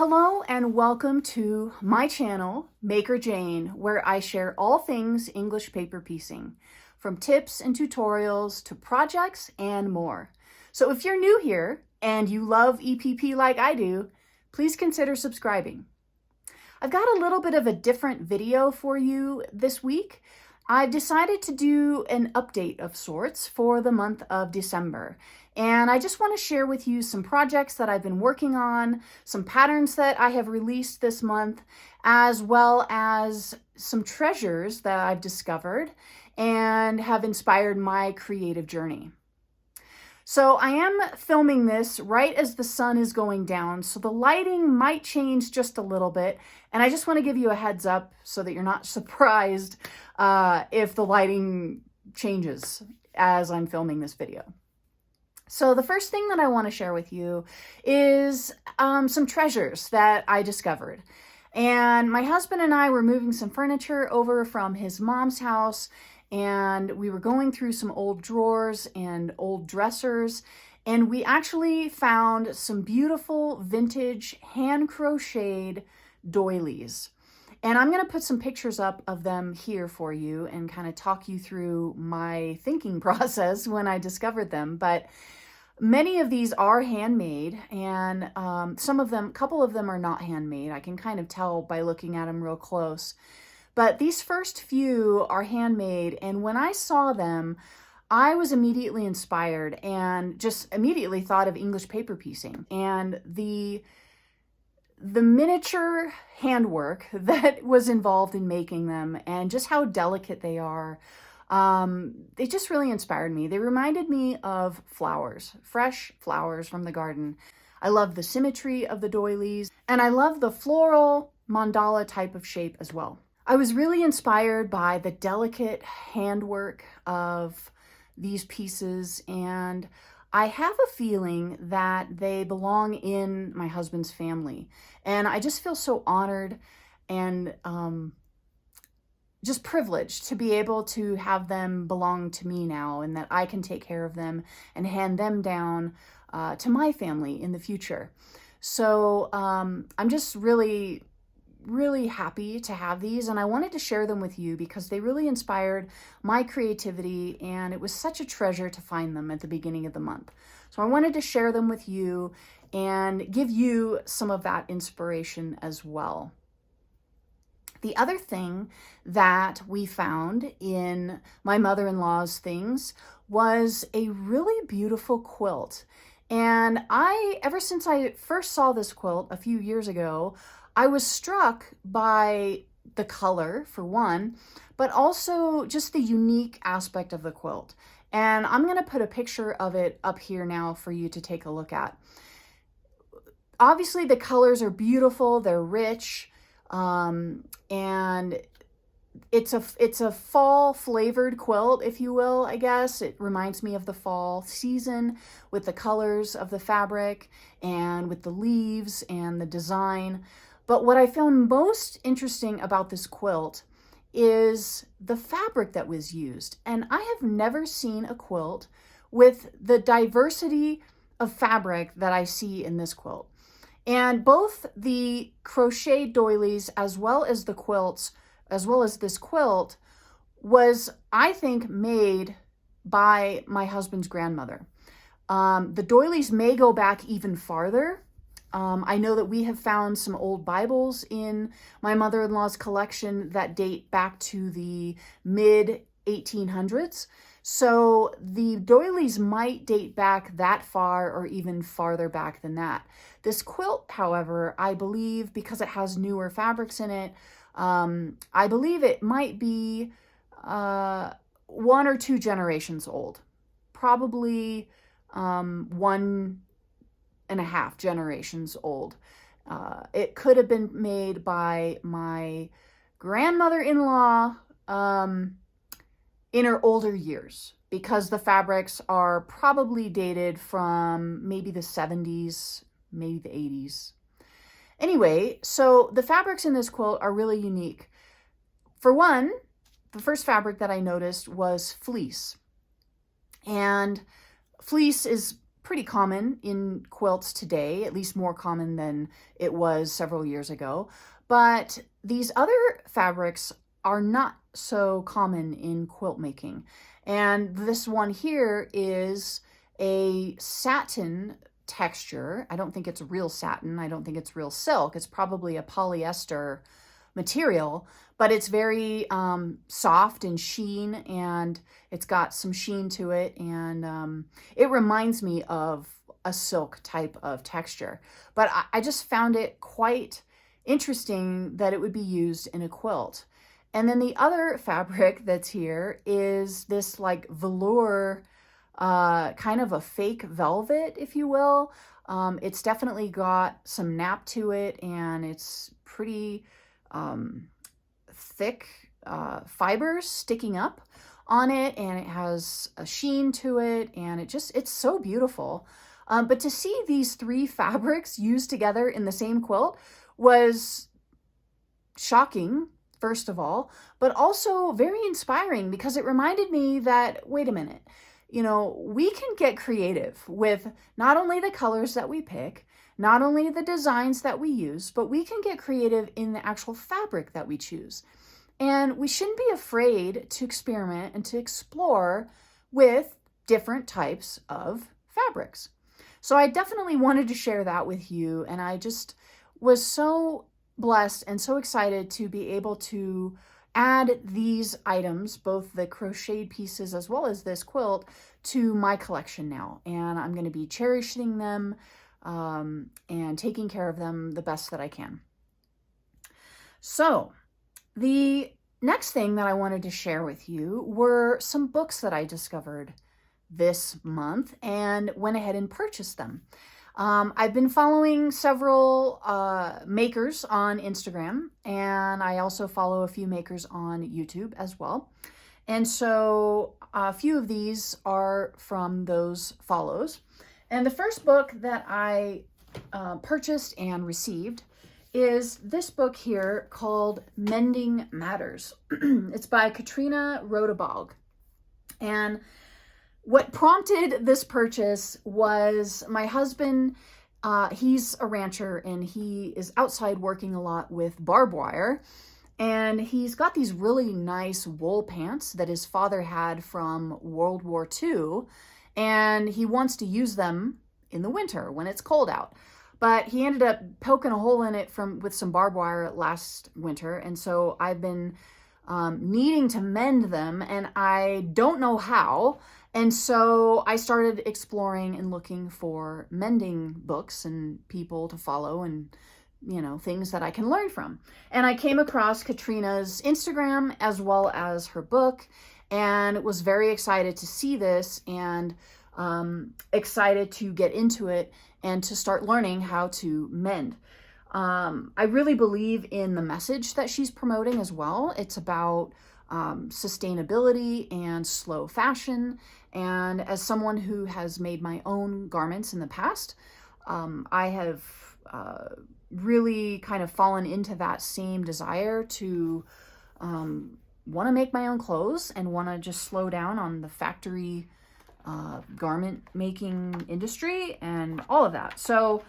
Hello and welcome to my channel, MakerJayne, where I share all things English paper piecing, from tips and tutorials to projects and more. So if you're new here and you love EPP like I do, please consider subscribing. I've got a little bit of a different video for you this week. I've decided to do an update of sorts for the month of December. And I just want to share with you some projects that I've been working on, some patterns that I have released this month, as well as some treasures that I've discovered and have inspired my creative journey. So I am filming this right as the sun is going down, so the lighting might change just a little bit, and I just want to give you a heads up so that you're not surprised if the lighting changes as I'm filming this video. So the first thing that I want to share with you is some treasures that I discovered. And my husband and I were moving some furniture over from his mom's house, and we were going through some old drawers and old dressers, and we actually found some beautiful vintage hand crocheted doilies. And I'm going to put some pictures up of them here for you and kind of talk you through my thinking process when I discovered them. But many of these are handmade, and a couple of them are not handmade. I can kind of tell by looking at them real close. But these first few are handmade, and when I saw them, I was immediately inspired and just immediately thought of English paper piecing and the miniature handwork that was involved in making them and just how delicate they are. They just really inspired me. They reminded me of flowers, fresh flowers from the garden. I love the symmetry of the doilies, and I love the floral mandala type of shape as well. I was really inspired by the delicate handwork of these pieces, and I have a feeling that they belong in my husband's family. And I just feel so honored and just privileged to be able to have them belong to me now, and that I can take care of them and hand them down to my family in the future. So I'm just really happy to have these, and I wanted to share them with you because they really inspired my creativity, and it was such a treasure to find them at the beginning of the month. So I wanted to share them with you and give you some of that inspiration as well. The other thing that we found in my mother-in-law's things was a really beautiful quilt. And ever since I first saw this quilt a few years ago, I was struck by the color, for one, but also just the unique aspect of the quilt. And I'm going to put a picture of it up here now for you to take a look at. Obviously, the colors are beautiful, they're rich, and it's a fall flavored quilt, if you will, I guess. It reminds me of the fall season with the colors of the fabric and with the leaves and the design. But what I found most interesting about this quilt is the fabric that was used. And I have never seen a quilt with the diversity of fabric that I see in this quilt. And both the crochet doilies as well as the quilts, as well as this quilt, was, I think, made by my husband's grandmother. The doilies may go back even farther. I know that we have found some old Bibles in my mother-in-law's collection that date back to the mid-1800s. So the doilies might date back that far or even farther back than that. This quilt, however, I believe, because it has newer fabrics in it, I believe it might be 1 or 2 generations old. Probably 1.5 generations old. It could have been made by my grandmother-in-law in her older years, because the fabrics are probably dated from maybe the 70s, maybe the 80s. Anyway, so the fabrics in this quilt are really unique. For one, the first fabric that I noticed was fleece. And fleece is pretty common in quilts today, at least more common than it was several years ago. But these other fabrics are not so common in quilt making. And this one here is a satin texture. I don't think it's real satin. I don't think it's real silk. It's probably a polyester material, but it's very soft and sheen, and it's got some sheen to it, and it reminds me of a silk type of texture. But I just found it quite interesting that it would be used in a quilt. And then the other fabric that's here is this like velour, kind of a fake velvet, if you will. It's definitely got some nap to it, and it's pretty thick fibers sticking up on it, and it has a sheen to it, and it's so beautiful. But to see these three fabrics used together in the same quilt was shocking, first of all, but also very inspiring, because it reminded me that, wait a minute, you know, we can get creative with not only the colors that we pick, not only the designs that we use, but we can get creative in the actual fabric that we choose. And we shouldn't be afraid to experiment and to explore with different types of fabrics. So I definitely wanted to share that with you, and I just was so blessed and so excited to be able to add these items, both the crocheted pieces as well as this quilt, to my collection now. And I'm going to be cherishing them and taking care of them the best that I can. So the next thing that I wanted to share with you were some books that I discovered this month and went ahead and purchased them. I've been following several makers on Instagram, and I also follow a few makers on YouTube as well. And so a few of these are from those follows. And the first book that I purchased and received is this book here called Mending Matters. It's by Katrina Rodebog. And what prompted this purchase was my husband. He's a rancher, and he is outside working a lot with barbed wire. And he's got these really nice wool pants that his father had from World War II. And he wants to use them in the winter when it's cold out. But he ended up poking a hole in it with some barbed wire last winter. And so I've been needing to mend them, and I don't know how. And so I started exploring and looking for mending books and people to follow, and, you know, things that I can learn from. And I came across Katrina's Instagram as well as her book, and was very excited to see this, and excited to get into it and to start learning how to mend. I really believe in the message that she's promoting as well. It's about sustainability and slow fashion. And as someone who has made my own garments in the past, I have really kind of fallen into that same desire to want to make my own clothes and want to just slow down on the factory garment making industry and all of that. So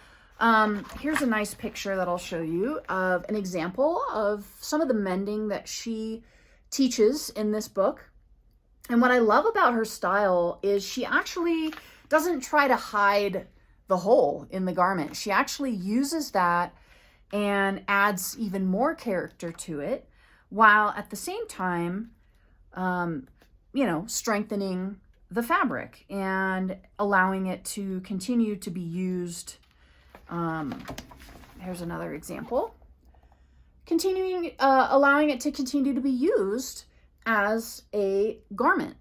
here's a nice picture that I'll show you of an example of some of the mending that she teaches in this book. And what I love about her style is she actually doesn't try to hide the hole in the garment. She actually uses that and adds even more character to it, while at the same time, you know, strengthening the fabric and allowing it to continue to be used. Here's another example. Allowing it to continue to be used as a garment.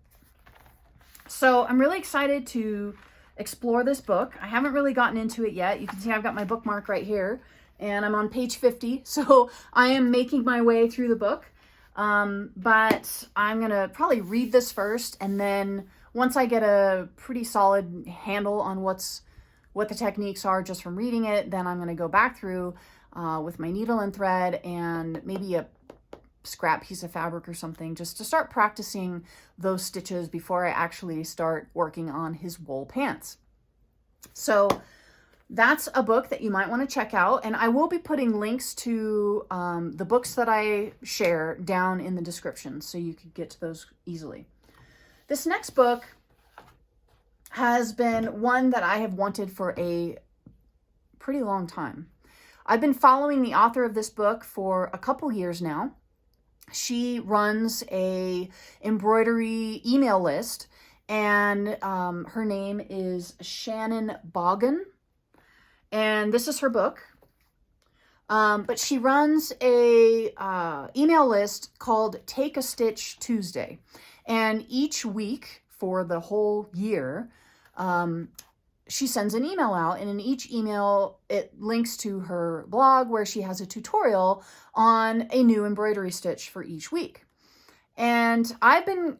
So I'm really excited to explore this book. I haven't really gotten into it yet. You can see I've got my bookmark right here, and I'm on page 50. So I am making my way through the book. But I'm gonna probably read this first, and then once I get a pretty solid handle on what the techniques are just from reading it, then I'm gonna go back through with my needle and thread and maybe a scrap piece of fabric or something, just to start practicing those stitches before I actually start working on his wool pants. So that's a book that you might want to check out. And I will be putting links to the books that I share down in the description so you can get to those easily. This next book has been one that I have wanted for a pretty long time. I've been following the author of this book for a couple years now. She runs a embroidery email list, and her name is Shannon Bogan, and this is her book. But she runs a email list called Take a Stitch Tuesday, and each week for the whole year, she sends an email out, and in each email, it links to her blog where she has a tutorial on a new embroidery stitch for each week. And I've been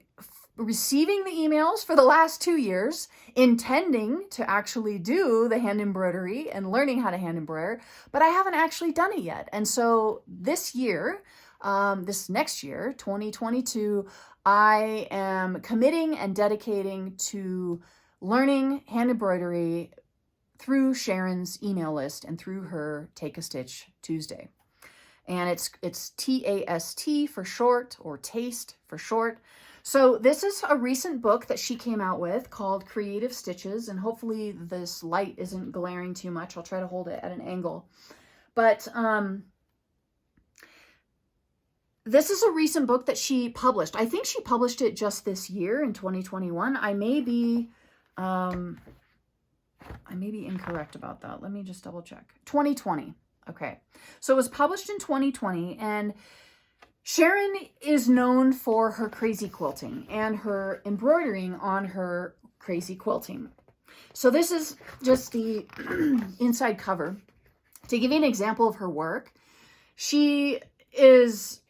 receiving the emails for the last 2 years, intending to actually do the hand embroidery and learning how to hand embroider, but I haven't actually done it yet. And so this year, this next year, 2022, I am committing and dedicating to learning hand embroidery through Sharon's email list and through her Take a Stitch Tuesday. And it's TAST for short, or TASTE for short. So this is a recent book that she came out with called Creative Stitches, and hopefully this light isn't glaring too much. I'll try to hold it at an angle. But this is a recent book that she published. I think she published it just this year in 2021. I may be incorrect about that. Let me just double check. 2020. Okay. So it was published in 2020, and Sharon is known for her crazy quilting and her embroidering on her crazy quilting. So this is just the inside cover. To give you an example of her work, she is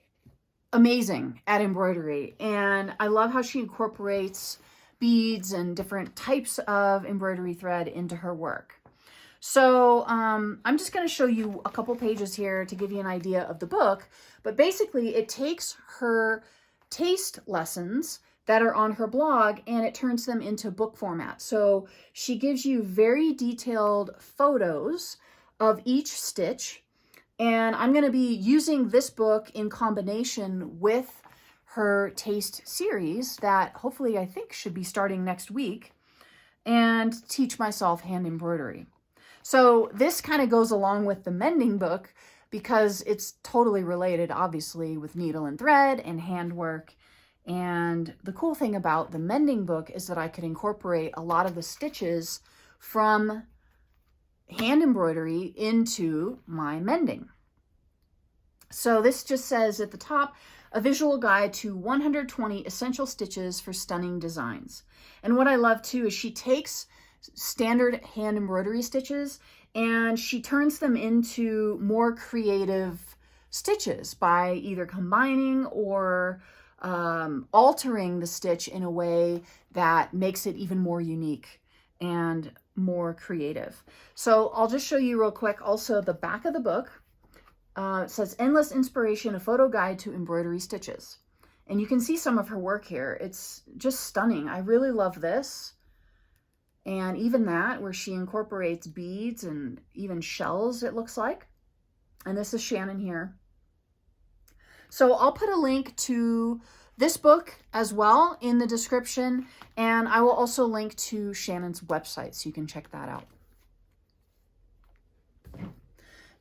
amazing at embroidery, and I love how she incorporates beads and different types of embroidery thread into her work. So I'm just going to show you a couple pages here to give you an idea of the book, but basically it takes her taste lessons that are on her blog and it turns them into book format. So she gives you very detailed photos of each stitch, and I'm going to be using this book in combination with her taste series that hopefully I think should be starting next week, and teach myself hand embroidery. So this kind of goes along with the mending book because it's totally related, obviously, with needle and thread and handwork. And the cool thing about the mending book is that I could incorporate a lot of the stitches from hand embroidery into my mending. So this just says at the top, a visual guide to 120 essential stitches for stunning designs. And what I love too is she takes standard hand embroidery stitches and she turns them into more creative stitches by either combining or altering the stitch in a way that makes it even more unique and more creative. So I'll just show you real quick also the back of the book. It says Endless Inspiration, a photo guide to embroidery stitches. And you can see some of her work here. It's just stunning. I really love this. And even that, where she incorporates beads and even shells, it looks like. And this is Shannon here. So I'll put a link to this book as well in the description. And I will also link to Shannon's website so you can check that out.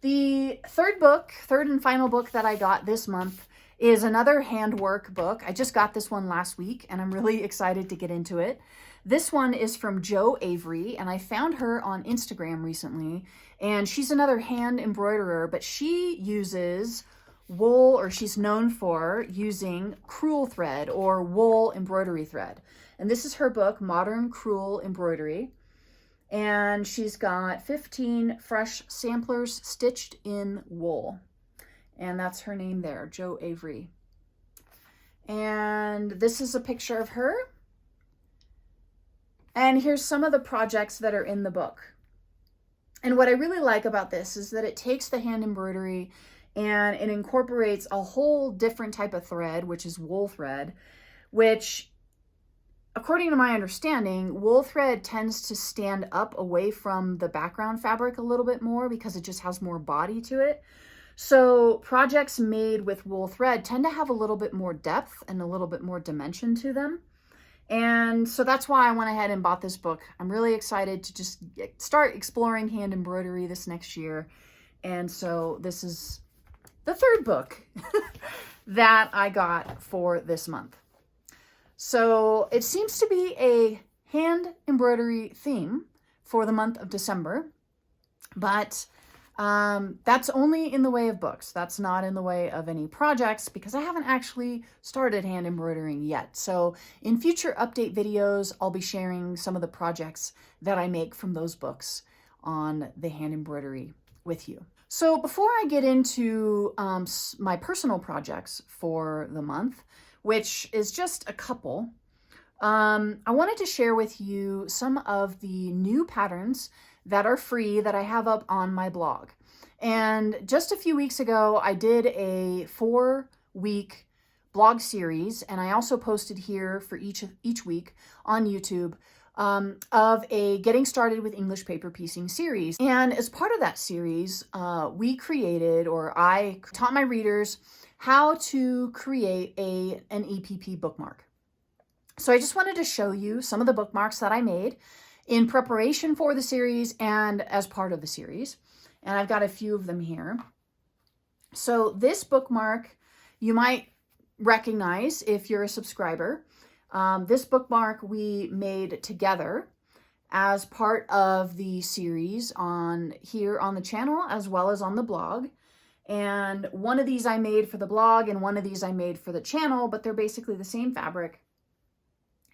The third and final book that I got this month is another handwork book. I just got this one last week and I'm really excited to get into it. This one is from Jo Avery, and I found her on Instagram recently, and she's another hand embroiderer, but she uses wool, or she's known for using crewel thread or wool embroidery thread. And this is her book, Modern Crewel Embroidery. And she's got 15 fresh samplers stitched in wool. And that's her name there, Jo Avery. And this is a picture of her. And here's some of the projects that are in the book. And what I really like about this is that it takes the hand embroidery and it incorporates a whole different type of thread, which is wool thread, which according to my understanding, wool thread tends to stand up away from the background fabric a little bit more because it just has more body to it. So projects made with wool thread tend to have a little bit more depth and a little bit more dimension to them. And so that's why I went ahead and bought this book. I'm really excited to just start exploring hand embroidery this next year. And so this is the third book that I got for this month. So it seems to be a hand embroidery theme for the month of December, but that's only in the way of books. That's not in the way of any projects because I haven't actually started hand embroidering yet. So in future update videos, I'll be sharing some of the projects that I make from those books on the hand embroidery with you. So before I get into my personal projects for the month, which is just a couple, I wanted to share with you some of the new patterns that are free that I have up on my blog. And just a few weeks ago, I did a 4-week blog series, and I also posted here for each week on YouTube of a Getting Started with English Paper Piecing series. And as part of that series, I taught my readers how to create an EPP bookmark. So I just wanted to show you some of the bookmarks that I made in preparation for the series and as part of the series. And I've got a few of them here. So this bookmark you might recognize if you're a subscriber. This bookmark we made together as part of the series here on the channel as well as on the blog. And one of these I made for the blog and one of these I made for the channel, but they're basically the same fabric.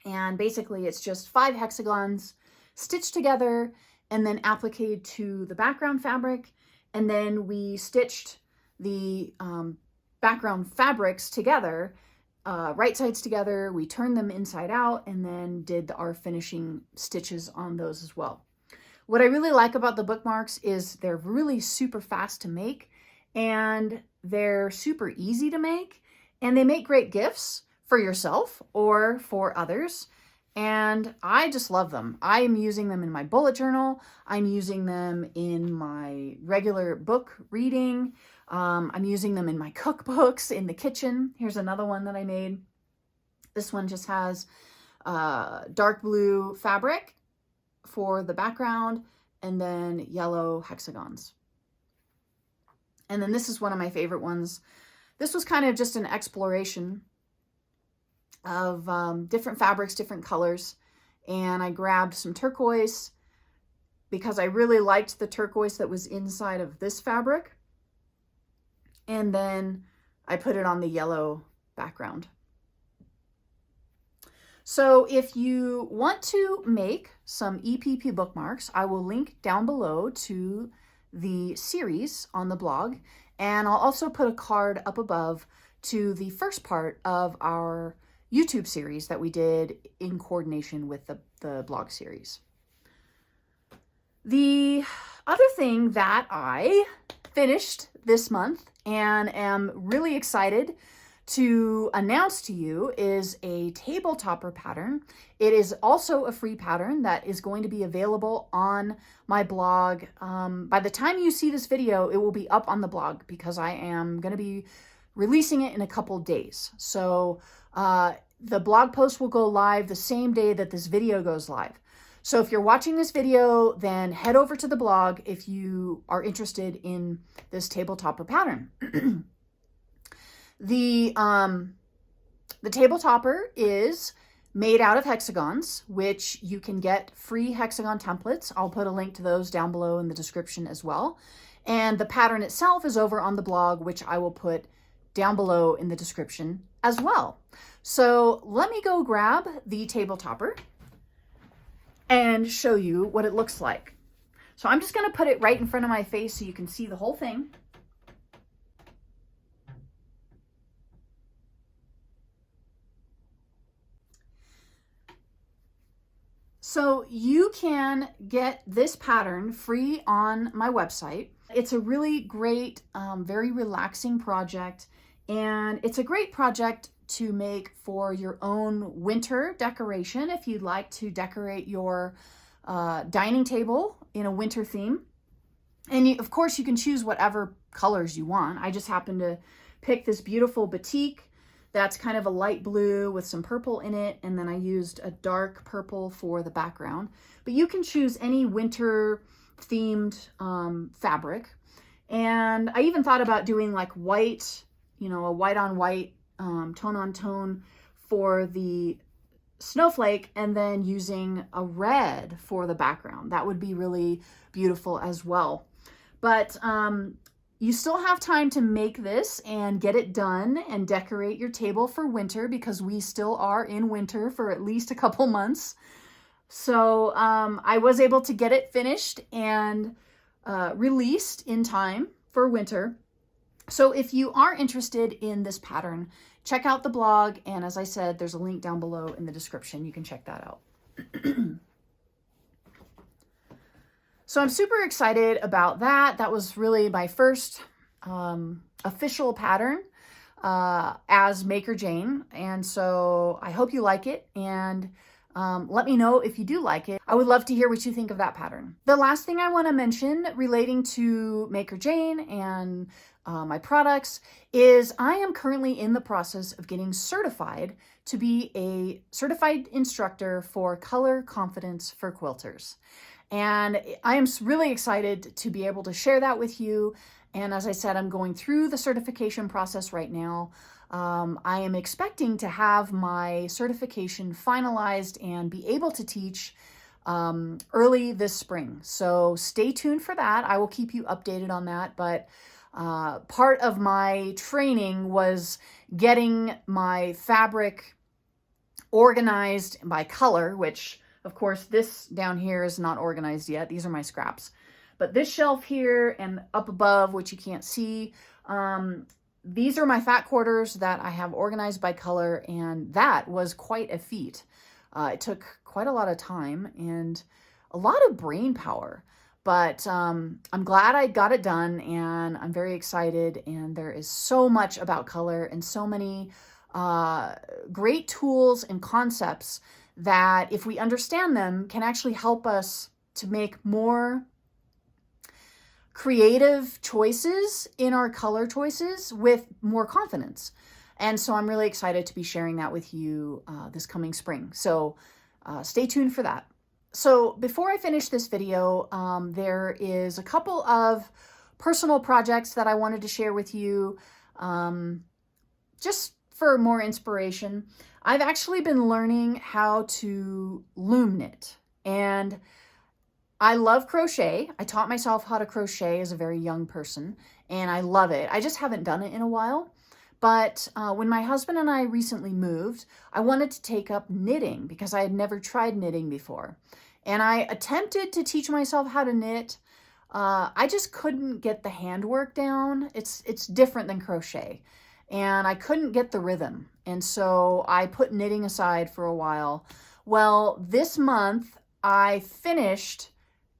And basically it's just 5 hexagons stitched together and then appliqued to the background fabric. And then we stitched the background fabrics together, right sides together. We turned them inside out and then did our finishing stitches on those as well. What I really like about the bookmarks is they're really super fast to make and they're super easy to make, and they make great gifts for yourself or for others. And I just love them. I am using them in my bullet journal. I'm using them in my regular book reading. I'm using them in my cookbooks in the kitchen. Here's another one that I made. This one just has dark blue fabric for the background and then yellow hexagons. And then this is one of my favorite ones. This was kind of just an exploration of different fabrics, different colors. And I grabbed some turquoise because I really liked the turquoise that was inside of this fabric. And then I put it on the yellow background. So if you want to make some EPP bookmarks, I will link down below to the series on the blog. And I'll also put a card up above to the first part of our YouTube series that we did in coordination with the blog series. The other thing that I finished this month and am really excited to announce to you is a table topper pattern. It is also a free pattern that is going to be available on my blog. By the time you see this video, it will be up on the blog because I am going to be releasing it in a couple days. So the blog post will go live the same day that this video goes live. So if you're watching this video, then head over to the blog if you are interested in this table topper pattern. The table topper is made out of hexagons, which you can get free hexagon templates. I'll put a link to those down below in the description as well. And the pattern itself is over on the blog, which I will put down below in the description as well. So let me go grab the table topper and show you what it looks like. So I'm just going to put it right in front of my face so you can see the whole thing. So you can get this pattern free on my website. It's a really great, very relaxing project, and it's a great project to make for your own winter decoration if you'd like to decorate your dining table in a winter theme. And of course, you can choose whatever colors you want. I just happened to pick this beautiful batik that's kind of a light blue with some purple in it, and then I used a dark purple for the background. But you can choose any winter themed fabric. And I even thought about doing like white, you know, a white on white, tone on tone for the snowflake, and then using a red for the background. That would be really beautiful as well. But you still have time to make this and get it done and decorate your table for winter, because we still are in winter for at least a couple months. So I was able to get it finished and released in time for winter. So if you are interested in this pattern, check out the blog. And as I said, there's a link down below in the description. You can check that out. So I'm super excited about that. That was really my first official pattern as MakerJayne. And so I hope you like it. And let me know if you do like it. I would love to hear what you think of that pattern. The last thing I want to mention relating to MakerJayne and my products is I am currently in the process of getting certified to be a certified instructor for color confidence for quilters. And I am really excited to be able to share that with you. And as I said, I'm going through the certification process right now. I am expecting to have my certification finalized and be able to teach early this spring. So stay tuned for that. I will keep you updated on that. But part of my training was getting my fabric organized by color, which of course this down here is not organized yet. These are my scraps. But this shelf here and up above, which you can't see, these are my fat quarters that I have organized by color, and that was quite a feat. It took quite a lot of time and a lot of brain power, but I'm glad I got it done, and I'm very excited. And there is so much about color and so many great tools and concepts that, if we understand them, can actually help us to make more creative choices in our color choices with more confidence. And so I'm really excited to be sharing that with you this coming spring. So stay tuned for that. So before I finish this video, there is a couple of personal projects that I wanted to share with you just for more inspiration. I've actually been learning how to loom knit, and I love crochet. I taught myself how to crochet as a very young person, and I love it. I just haven't done it in a while. But when my husband and I recently moved, I wanted to take up knitting because I had never tried knitting before. And I attempted to teach myself how to knit. I just couldn't get the handwork down. It's different than crochet. And I couldn't get the rhythm. And so I put knitting aside for a while. Well, this month I finished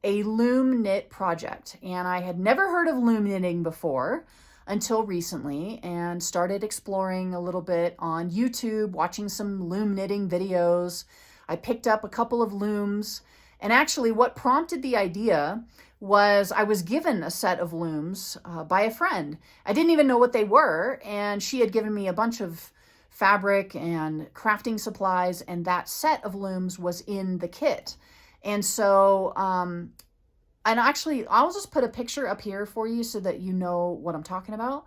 a loom knit project, and I had never heard of loom knitting before until recently, and started exploring a little bit on YouTube, watching some loom knitting videos. I picked up a couple of looms, and actually what prompted the idea was I was given a set of looms by a friend. I didn't even know what they were, and she had given me a bunch of fabric and crafting supplies, and that set of looms was in the kit. And so, and actually, I'll just put a picture up here for you so that you know what I'm talking about.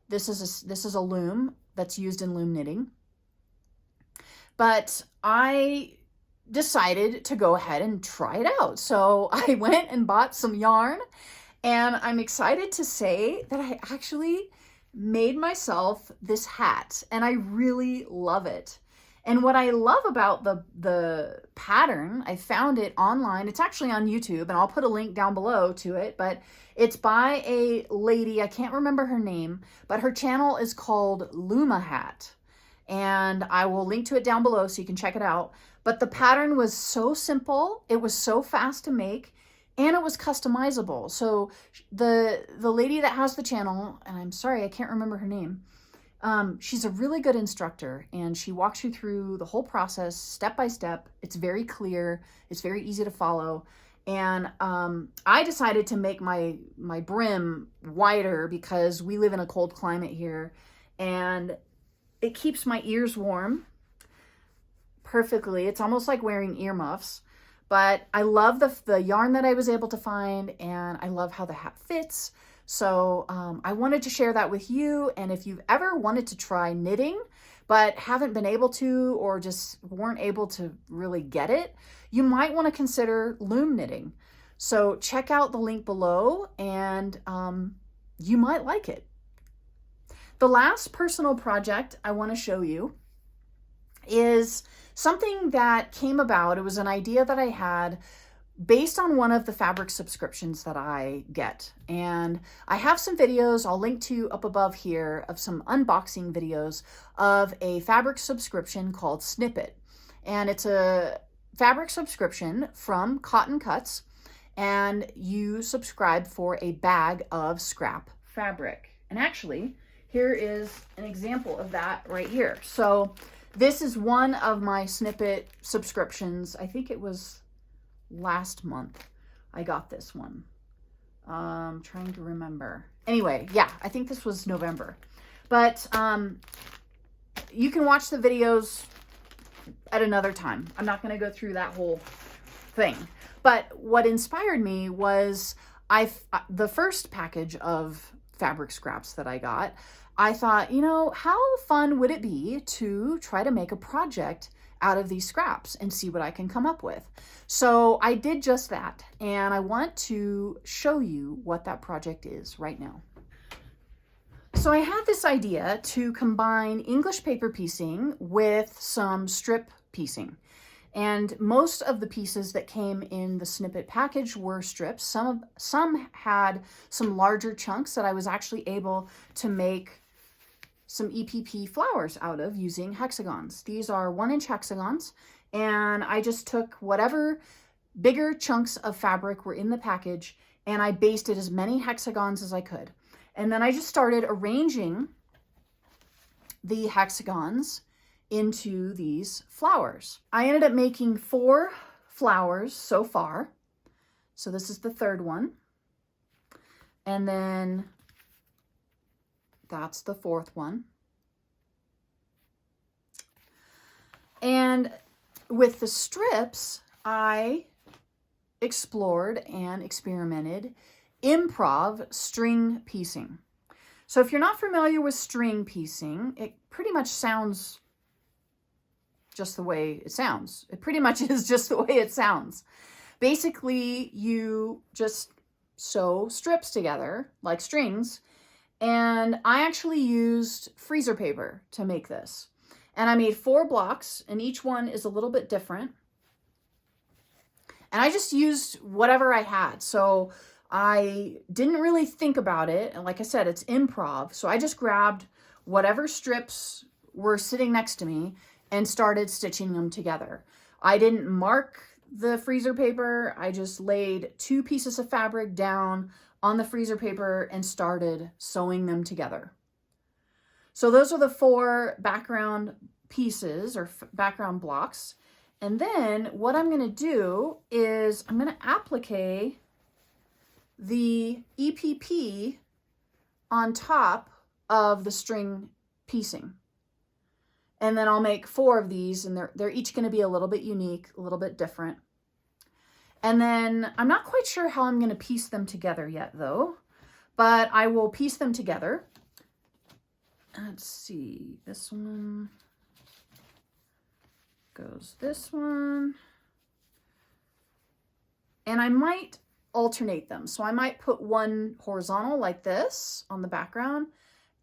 This is a loom that's used in loom knitting. But I decided to go ahead and try it out. So I went and bought some yarn, and I'm excited to say that I actually made myself this hat, and I really love it. And what I love about the pattern, I found it online. It's actually on YouTube, and I'll put a link down below to it, but it's by a lady, I can't remember her name, but her channel is called Luma Hat. And I will link to it down below so you can check it out. But the pattern was so simple, it was so fast to make, and it was customizable. So the lady that has the channel, and I'm sorry, I can't remember her name, She's a really good instructor, and she walks you through the whole process step by step. It's very clear. It's very easy to follow. And I decided to make my brim wider because we live in a cold climate here, and it keeps my ears warm perfectly. It's almost like wearing earmuffs. But I love the yarn that I was able to find, and I love how the hat fits. So I wanted to share that with you. And if you've ever wanted to try knitting, but haven't been able to, or just weren't able to really get it, you might want to consider loom knitting. So check out the link below, and you might like it. The last personal project I want to show you is something that came about. It was an idea that I had based on one of the fabric subscriptions that I get. And I have some videos I'll link to up above here of some unboxing videos of a fabric subscription called Snippet. And it's a fabric subscription from Cotton Cuts, and you subscribe for a bag of scrap fabric. And actually, here is an example of that right here. So this is one of my Snippet subscriptions. I think it was last month I got this one. Trying to remember. Anyway, yeah, I think this was November. But you can watch the videos at another time. I'm not going to go through that whole thing. But what inspired me was the first package of fabric scraps that I got, I thought, you know, how fun would it be to try to make a project out of these scraps and see what I can come up with. So I did just that, and I want to show you what that project is right now. So I had this idea to combine English paper piecing with some strip piecing. And most of the pieces that came in the Snippet package were strips. Some had some larger chunks that I was actually able to make some EPP flowers out of using hexagons. These are 1-inch hexagons, and I just took whatever bigger chunks of fabric were in the package, and I basted as many hexagons as I could. And then I just started arranging the hexagons into these flowers. I ended up making 4 flowers so far. So this is the third one. And then that's the fourth one. And with the strips, I explored and experimented improv string piecing. So if you're not familiar with string piecing, it pretty much sounds just the way it sounds. It pretty much is just the way it sounds. Basically, you just sew strips together like strings, and I actually used freezer paper to make this. And I made 4 blocks, and each one is a little bit different. And I just used whatever I had. So I didn't really think about it. And like I said, it's improv. So I just grabbed whatever strips were sitting next to me and started stitching them together. I didn't mark the freezer paper. I just laid 2 pieces of fabric down on the freezer paper and started sewing them together. So those are the 4 background pieces or background blocks. And then what I'm going to do is I'm going to applique the EPP on top of the string piecing. And then I'll make 4 of these, and they're each going to be a little bit unique, a little bit different. And then I'm not quite sure how I'm going to piece them together yet though, but I will piece them together. Let's see, this one goes this one. And I might alternate them. So I might put one horizontal like this on the background.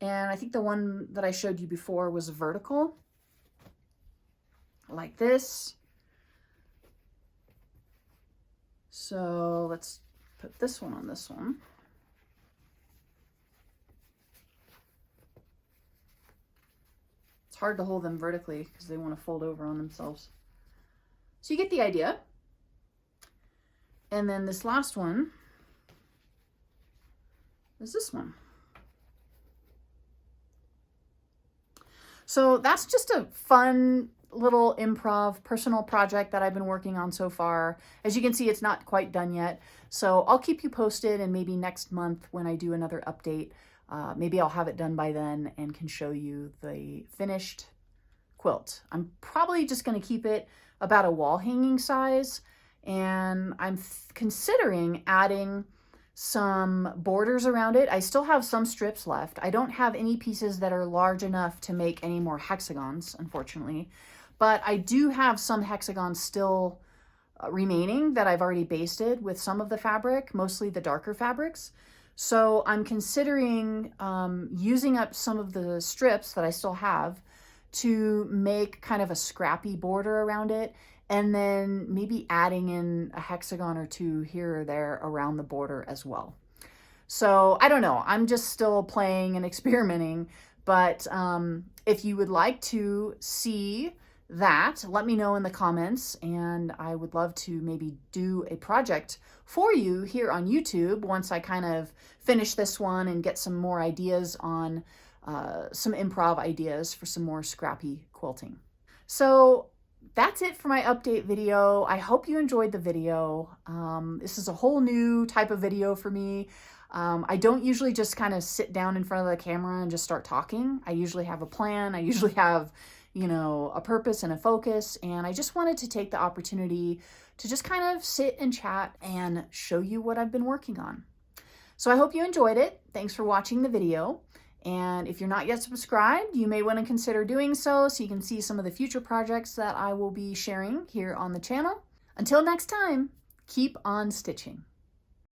And I think the one that I showed you before was vertical like this. So let's put this one on this one. It's hard to hold them vertically because they want to fold over on themselves. So you get the idea. And then this last one is this one. So that's just a fun little improv personal project that I've been working on so far. As you can see, it's not quite done yet. So I'll keep you posted, and maybe next month when I do another update, maybe I'll have it done by then and can show you the finished quilt. I'm probably just going to keep it about a wall hanging size, and I'm considering adding some borders around it. I still have some strips left. I don't have any pieces that are large enough to make any more hexagons, unfortunately, but I do have some hexagons still remaining that I've already basted with some of the fabric, mostly the darker fabrics. So I'm considering using up some of the strips that I still have to make kind of a scrappy border around it, and then maybe adding in a hexagon or two here or there around the border as well. So I don't know, I'm just still playing and experimenting, but if you would like to see that, let me know in the comments, and I would love to maybe do a project for you here on YouTube once I kind of finish this one and get some more ideas on some improv ideas for some more scrappy quilting. So that's it for my update video. I hope you enjoyed the video. This is a whole new type of video for me. I don't usually just kind of sit down in front of the camera and just start talking. I usually have a plan. I usually have, you know, a purpose and a focus, and I just wanted to take the opportunity to just kind of sit and chat and show you what I've been working on. So I hope you enjoyed it. Thanks for watching the video. And if you're not yet subscribed, you may want to consider doing so you can see some of the future projects that I will be sharing here on the channel. Until next time, keep on stitching.